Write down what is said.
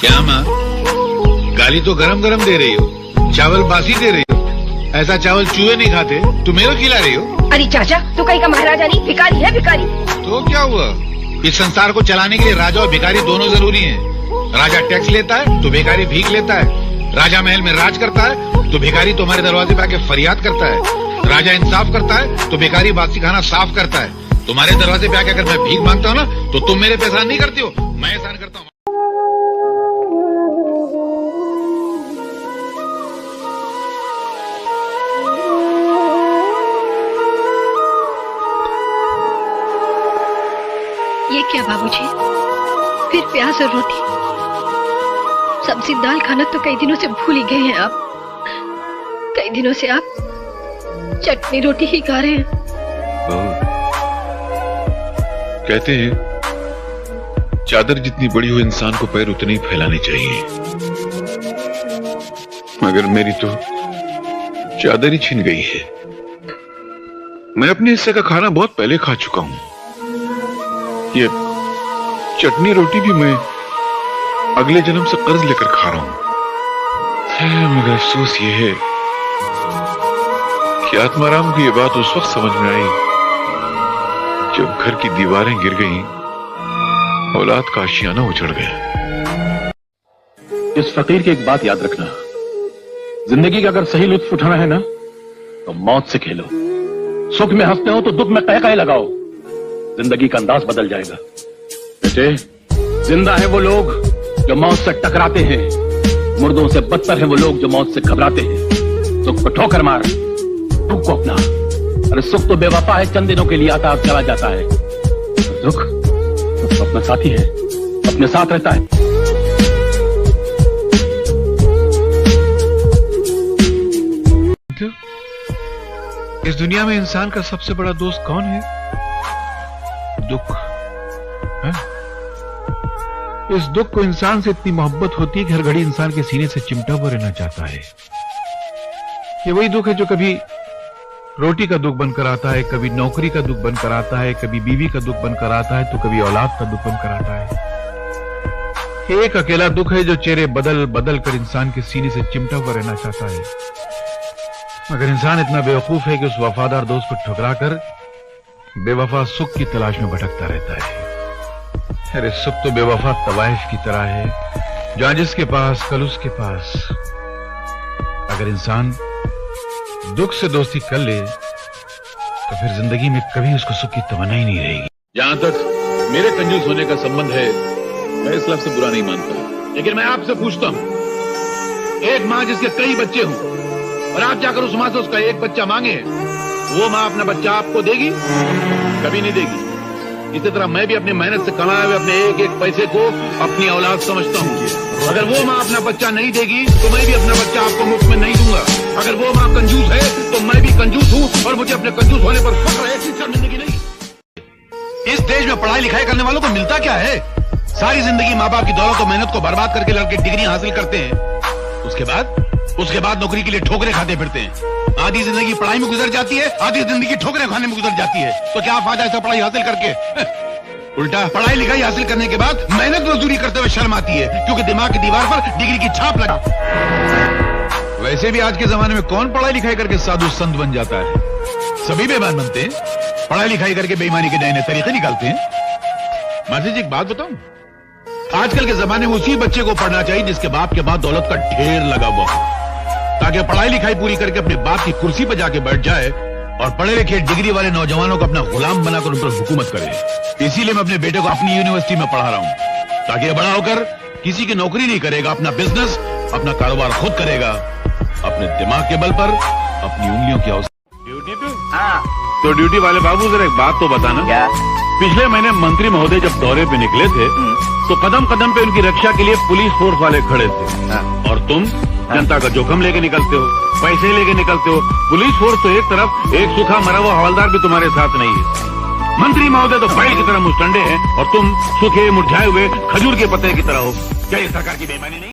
क्या माँ, गाली तो गरम गरम दे रही हो, चावल बासी दे रही हो। ऐसा चावल चूहे नहीं खाते, तुम मेरे को खिला रही हो। अरे चाचा, तू कहीं का महाराजा नहीं, भिखारी है भिखारी। तो क्या हुआ, इस संसार को चलाने के लिए राजा और भिखारी दोनों जरूरी हैं। राजा टैक्स लेता है तो भिखारी भीख लेता है। राजा महल में राज करता है तो भिखारी तुम्हारे दरवाजे पे आके फरियाद करता है। राजा इंसाफ करता है तो भिखारी बासी खाना साफ करता है। तुम्हारे दरवाजे पे आके अगर मैं भीख मांगता हूँ ना, तो तुम मेरे पे एहसान नहीं करती हो, मैं एहसान करता हूँ। ये क्या बाबूजी, फिर प्याज और रोटी? सब्जी दाल खाना तो कई दिनों से भूल ही गए हैं आप। कई दिनों से आप चटनी रोटी ही खा रहे हैं। कहते हैं चादर जितनी बड़ी हो इंसान को पैर उतने ही फैलाने चाहिए, मगर मेरी तो चादर ही छिन गई है। मैं अपने हिस्से का खाना बहुत पहले खा चुका हूं। ये चटनी रोटी भी मैं अगले जन्म से कर्ज लेकर खा रहा हूं। मगर अफसोस ये है कि आत्माराम को ये बात उस वक्त समझ में आई जब घर की दीवारें गिर गईं, औलाद का आशियाना उजड़ गया। इस फकीर की एक बात याद रखना, जिंदगी का अगर सही लुत्फ उठाना है ना, तो मौत से खेलो। सुख में हंसते हो तो दुख में कह लगाओ, जिंदगी का अंदाज बदल जाएगा। बेटे, जिंदा है वो लोग जो मौत से टकराते हैं, मुर्दों से बदतर है वो लोग जो मौत से घबराते हैं। सुख को ठोकर मार, दुख को अपना। अरे सुख तो बेवफा है, चंद दिनों के लिए आता और चला जाता है। दुख तो अपना साथी है, अपने साथ रहता है। इस दुनिया में इंसान का सबसे बड़ा दोस्त कौन है? दुख है? इस दुख को इंसान से इतनी मोहब्बत होती है कि हर घड़ी इंसान के सीने से चिमटा हुआ रहना चाहता है। ये वही दुख है जो कभी रोटी का दुख बनकर आता है, कभी नौकरी का दुख बनकर आता है, कभी बीवी का दुख बनकर आता है, तो कभी औलाद का दुख बनकर आता है। एक अकेला दुख है जो चेहरे बदल बदल कर इंसान के सीने से चिमटा हुआ रहना चाहता है, मगर इंसान इतना बेवकूफ है कि उस वफादार दोस्त को ठुकरा कर बेवफा सुख की तलाश में भटकता रहता है। अरे सुख तो बेवफा तवाइफ की तरह है, जहां जिसके पास कल उसके पास। अगर इंसान दुख से दोस्ती कर ले तो फिर जिंदगी में कभी उसको सुख की तमन्ना ही नहीं रहेगी। जहां तक मेरे कंजूस होने का संबंध है, मैं इस लफ्ज़ से बुरा नहीं मानता, लेकिन मैं आपसे पूछता हूं, एक मां जिसके कई बच्चे हों और आप जाकर उस मां से उसका एक बच्चा मांगे, वो मां अपना बच्चा आपको देगी? कभी नहीं देगी। इसी तरह मैं भी अपनी मेहनत से कमाए हुए अपने एक एक पैसे को अपनी औलाद समझता हूँ। अगर वो माँ अपना बच्चा नहीं देगी तो मैं भी अपना बच्चा आपको मुफ्त में नहीं दूंगा। अगर वो माँ कंजूस है तो मैं भी कंजूस हूँ और मुझे अपने कंजूस होने पर फख्र है, शर्मिंदगी नहीं। इस देश में पढ़ाई लिखाई करने वालों को मिलता क्या है? सारी जिंदगी माँ बाप की दौलत और मेहनत को बर्बाद करके लड़के डिग्री हासिल करते हैं, उसके बाद नौकरी के लिए ठोकरें खाते फिरते हैं। आधी जिंदगी पढ़ाई में गुजर जाती है, आधी जिंदगी ठोकरें खाने में गुजर जाती है। तो क्या फायदा ऐसा पढ़ाई हासिल करके? उल्टा पढ़ाई लिखाई हासिल करने के बाद मेहनत मजदूरी करते हुए शर्म आती है, क्योंकि दिमाग की दीवार पर डिग्री की छाप लगा। वैसे भी आज के जमाने में कौन पढ़ाई लिखाई करके साधु संत बन जाता है? सभी बेईमान बनते हैं, पढ़ाई लिखाई करके बेईमानी के नए नए तरीके निकालते हैं। मासी जी एक बात बताऊं, आजकल के जमाने में उसी बच्चे को पढ़ना चाहिए जिसके बाप के बाद दौलत का ढेर लगा हुआ हो, ताकि पढ़ाई लिखाई पूरी करके अपने बाप की कुर्सी पर जाके बैठ जाए और पढ़े लिखे डिग्री वाले नौजवानों को अपना गुलाम बनाकर उन पर हुकूमत करे। इसीलिए मैं अपने बेटे को अपनी यूनिवर्सिटी में पढ़ा रहा हूं, ताकि ये बड़ा होकर किसी की नौकरी नहीं करेगा, अपना बिजनेस, अपना कारोबार खुद करेगा, अपने दिमाग के बल पर, अपनी उंगलियों की आवश्यकता। ड्यूटी पे? हाँ। तो ड्यूटी वाले बाबू जरा एक बात तो बताना। क्या? पिछले महीने मंत्री महोदय जब दौरे पे निकले थे तो कदम कदम पे उनकी रक्षा के लिए पुलिस फोर्स वाले खड़े थे, और तुम जनता का जोखम लेके निकलते हो, पैसे लेके निकलते हो। पुलिस फोर्स तो एक तरफ, एक सूखा मरा हुआ हवलदार भी तुम्हारे साथ नहीं है। मंत्री महोदय तो बैल की तरह मुस्टंडे हैं और तुम सूखे मुरझाए हुए खजूर के पत्ते की तरह हो। क्या ये सरकार की बेईमानी नहीं?